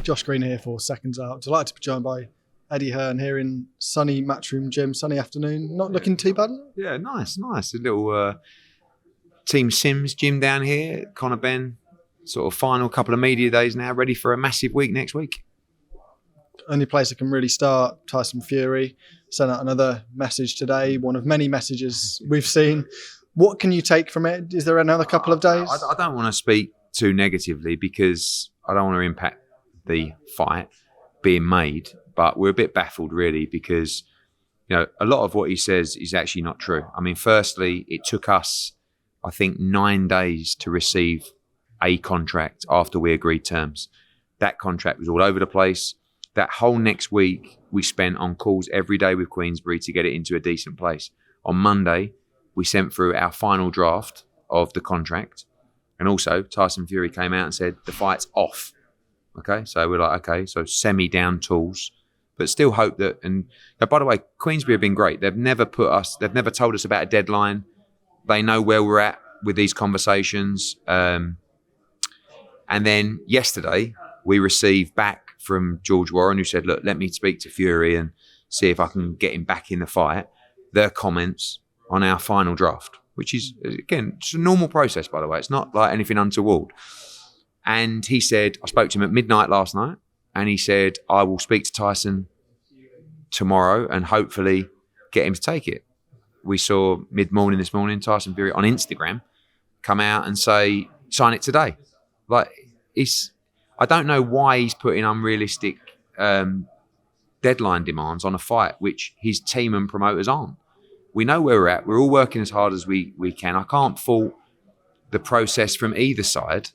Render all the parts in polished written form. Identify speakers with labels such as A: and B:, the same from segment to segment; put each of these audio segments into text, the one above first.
A: Josh Green here for Seconds Out. Delighted to be joined by Eddie Hearn here in sunny Matchroom gym, sunny afternoon. Not looking too bad?
B: Yeah, nice. A little Team Sims gym down here. Conor, Benn, sort of final couple of media days now, ready for a massive week next week.
A: Only place that can really start, Tyson Fury. Sent out another message today, one of many messages we've seen. What can you take from it? Is there another couple of days?
B: I don't want to speak too negatively because I don't want to impact the fight being made, but we're a bit baffled really because, you know, a lot of what he says is actually not true. I mean, firstly, it took us, I think, 9 days to receive a contract after we agreed terms. That contract was all over the place. That whole next week we spent on calls every day with Queensberry to get it into a decent place. On Monday, we sent through our final draft of the contract. And also, Tyson Fury came out and said, the fight's off. Okay, so we're like, okay, so semi-down tools. But still hope that, and by the way, Queensberry have been great. They've never told us about a deadline. They know where we're at with these conversations. And then yesterday, we received back from George Warren, who said, look, let me speak to Fury and see if I can get him back in the fight. Their comments on our final draft, which is, again, it's a normal process, by the way. It's not like anything untoward. And he said, I spoke to him at midnight last night, and he said, I will speak to Tyson tomorrow and hopefully get him to take it. We saw mid-morning this morning, Tyson Fury on Instagram come out and say, sign it today. Like, I don't know why he's putting unrealistic deadline demands on a fight, which his team and promoters aren't. We know where we're at. We're all working as hard as we can. I can't fault the process from either side,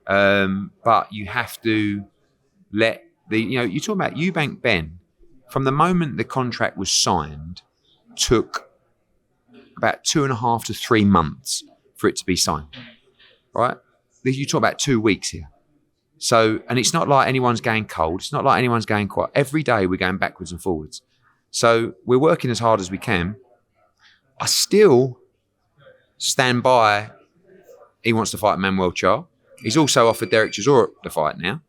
B: but you have to let you're talking about Eubank Benn. From the moment the contract was signed, took about 2.5 to 3 months for it to be signed, right? You talk about 2 weeks here. So, and it's not like anyone's going cold. It's not like anyone's going quiet. Every day we're going backwards and forwards. So we're working as hard as we can. I still stand by he wants to fight Manuel CHARR. He's also offered Derek Chisora the fight now.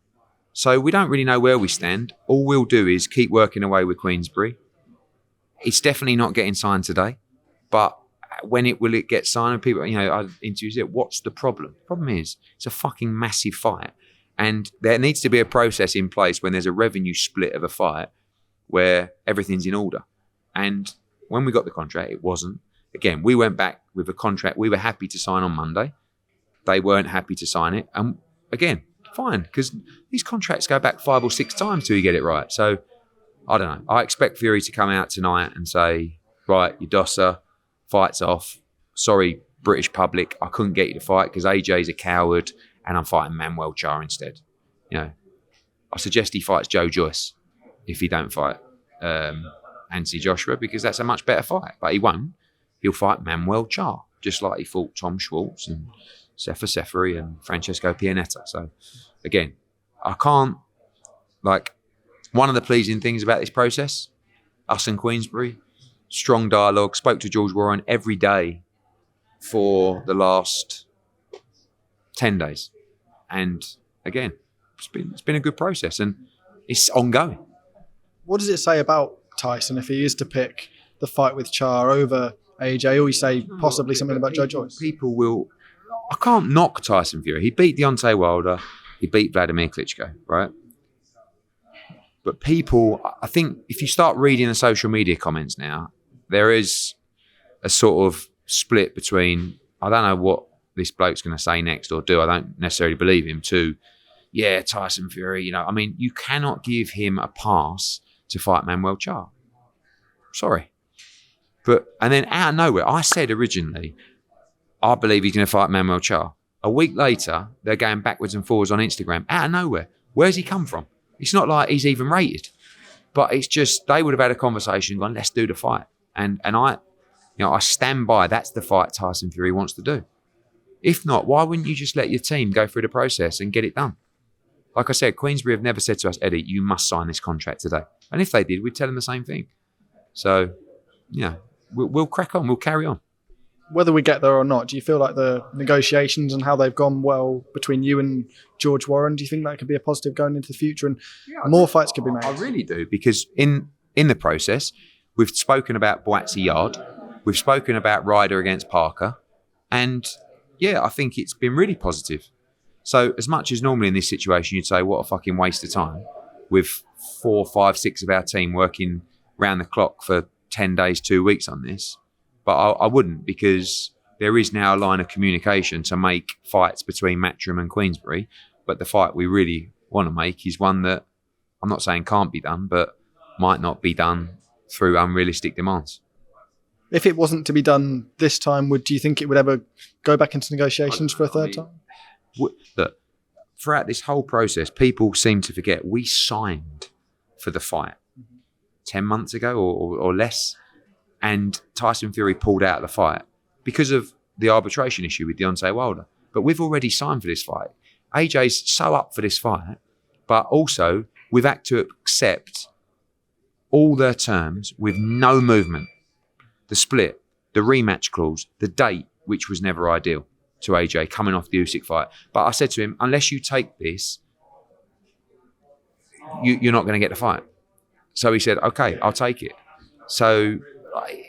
B: So we don't really know where we stand. All we'll do is keep working away with Queensberry. It's definitely not getting signed today. But when will it get signed? And people, I interviews it. What's the problem? The problem is it's a fucking massive fight. And there needs to be a process in place when there's a revenue split of a fight where everything's in order. And when we got the contract, it wasn't. Again, we went back with a contract we were happy to sign on Monday. They weren't happy to sign it. And again, fine, because these contracts go back 5 or 6 times till you get it right. So, I don't know. I expect Fury to come out tonight and say, right, your dosser, fight's off. Sorry, British public, I couldn't get you to fight because AJ's a coward and I'm fighting Manuel CHARR instead. I suggest he fights Joe Joyce if he don't fight Anthony Joshua because that's a much better fight. But he won't. He'll fight Manuel CHARR, just like he fought Tom Schwartz and Sefa Seferi and Francesco Pianetta. So, again, I can't, one of the pleasing things about this process, us and Queensberry, strong dialogue, spoke to George Warren every day for the last 10 days. And again, it's been a good process and it's ongoing.
A: What does it say about Tyson if he is to pick the fight with CHARR over AJ, or you say possibly something about Joe Joyce?
B: People will... I can't knock Tyson Fury. He beat Deontay Wilder. He beat Vladimir Klitschko, right? But people... I think if you start reading the social media comments now, there is a sort of split between, I don't know what this bloke's going to say next or do. I don't necessarily believe him, to, yeah, Tyson Fury, you cannot give him a pass to fight Manuel CHARR. Sorry. And then out of nowhere, I said originally, I believe he's going to fight Manuel CHARR. A week later, they're going backwards and forwards on Instagram. Out of nowhere. Where's he come from? It's not like he's even rated. But it's just, they would have had a conversation going, let's do the fight. And I stand by, that's the fight Tyson Fury wants to do. If not, why wouldn't you just let your team go through the process and get it done? Like I said, Queensberry have never said to us, Eddie, you must sign this contract today. And if they did, we'd tell them the same thing. So, we'll crack on. We'll carry on.
A: whether we get there or not, do you feel like the negotiations and how they've gone well between you and George Warren, do you think that could be a positive going into the future and more fights could be made?
B: I really do, because in the process, we've spoken about Boatsy Yard, we've spoken about Ryder against Parker, and I think it's been really positive. So as much as normally in this situation you'd say, what a fucking waste of time, with 4, 5, 6 of our team working round the clock for 10 days, 2 weeks on this, but I wouldn't, because there is now a line of communication to make fights between Matchroom and Queensberry. But the fight we really want to make is one that I'm not saying can't be done, but might not be done through unrealistic demands.
A: If it wasn't to be done this time, do you think it would ever go back into negotiations for a third time?
B: Look, throughout this whole process, people seem to forget we signed for the fight 10 months ago or less. And Tyson Fury pulled out of the fight because of the arbitration issue with Deontay Wilder. But we've already signed for this fight. AJ's so up for this fight, but also we've had to accept all their terms with no movement. The split, the rematch clause, the date, which was never ideal to AJ coming off the Usyk fight. But I said to him, unless you take this, you're not going to get the fight. So he said, okay, I'll take it. So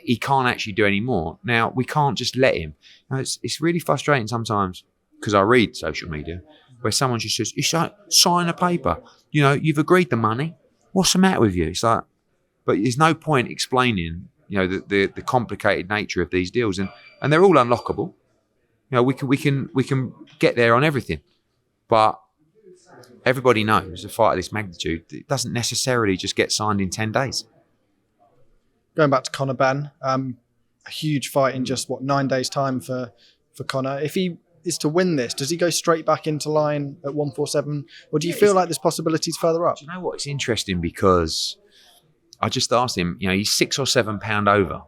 B: he can't actually do any more. Now, we can't just let him. Now, it's really frustrating sometimes, because I read social media, where someone just says, sign a paper. You've agreed the money. What's the matter with you? It's like, but there's no point explaining, the complicated nature of these deals. And they're all unlockable. We can get there on everything. But everybody knows a fight of this magnitude, it doesn't necessarily just get signed in 10 days.
A: Going back to Conor Benn, a huge fight in just 9 days' time for Conor. If he is to win this, does he go straight back into line at 147, or do you feel like there's possibilities further up?
B: Do you know what? It's interesting, because I just asked him. He's 6 or 7 pound over,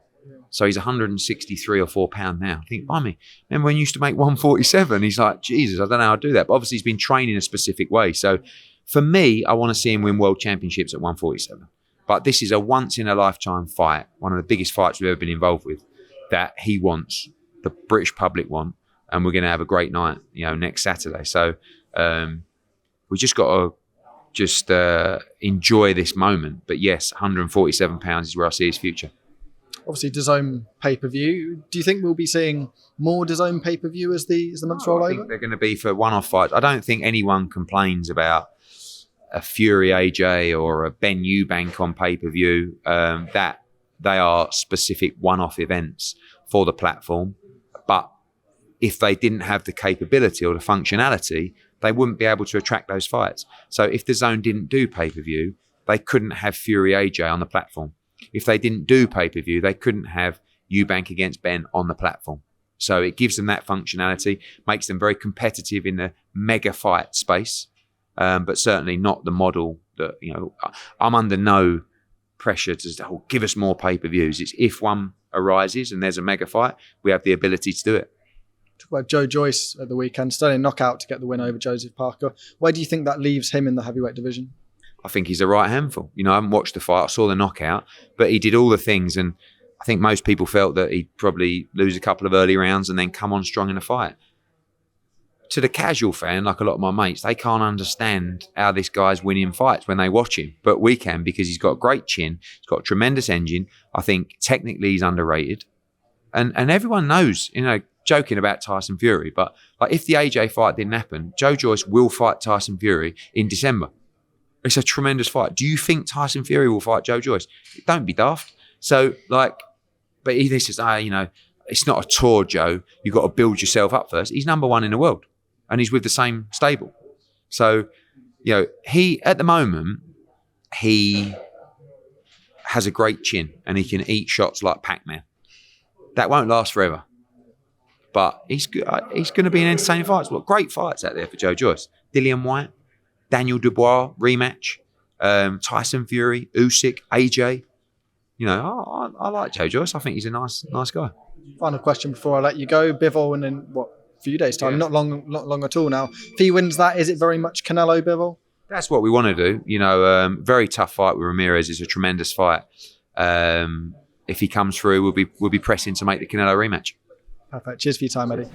B: so he's 163 or 4 pound now. I think, blimey, remember when he used to make 147? He's like, Jesus, I don't know how to do that. But obviously, he's been training a specific way. So for me, I want to see him win world championships at 147. But this is a once-in-a-lifetime fight, one of the biggest fights we've ever been involved with, that he wants, the British public want, and we're going to have a great night, next Saturday. So we just got to enjoy this moment. But yes, 147 pounds is where I see his future.
A: Obviously, DAZN pay-per-view. Do you think we'll be seeing more DAZN pay-per-view as the months roll over?
B: I think they're going to be for one-off fights. I don't think anyone complains about a Fury AJ or a Benn Eubank on pay-per-view, that they are specific one-off events for the platform. But if they didn't have the capability or the functionality, they wouldn't be able to attract those fights. So if the DAZN didn't do pay-per-view, they couldn't have Fury AJ on the platform. If they didn't do pay-per-view, they couldn't have Eubank against Benn on the platform. So it gives them that functionality, makes them very competitive in the mega fight space. But certainly not the model that, I'm under no pressure to give us more pay-per-views. It's if one arises and there's a mega fight, we have the ability to do it.
A: Talk about Joe Joyce at the weekend, stunning knockout to get the win over Joseph Parker. Where do you think that leaves him in the heavyweight division?
B: I think he's a right handful. I haven't watched the fight. I saw the knockout, but he did all the things. And I think most people felt that he'd probably lose a couple of early rounds and then come on strong in the fight. To the casual fan, like a lot of my mates, they can't understand how this guy's winning fights when they watch him. But we can, because he's got a great chin. He's got a tremendous engine. I think technically he's underrated. And everyone knows, joking about Tyson Fury, but like if the AJ fight didn't happen, Joe Joyce will fight Tyson Fury in December. It's a tremendous fight. Do you think Tyson Fury will fight Joe Joyce? Don't be daft. So but he says, it's not a tour, Joe. You've got to build yourself up first. He's number one in the world. And he's with the same stable. So, he, at the moment, he has a great chin and he can eat shots like Pac-Man. That won't last forever. But he's going to be an entertaining fight. There's great fights out there for Joe Joyce. Dillian White, Daniel Dubois, rematch, Tyson Fury, Usyk, AJ. I like Joe Joyce. I think he's a nice guy.
A: Final question before I let you go. Bivol in few days' time, not long at all now. If he wins that, is it very much Canelo Bivol?
B: That's what we want to do. Very tough fight with Ramirez. It's a tremendous fight. If he comes through, we'll be pressing to make the Canelo rematch.
A: Perfect. Cheers for your time, Eddie.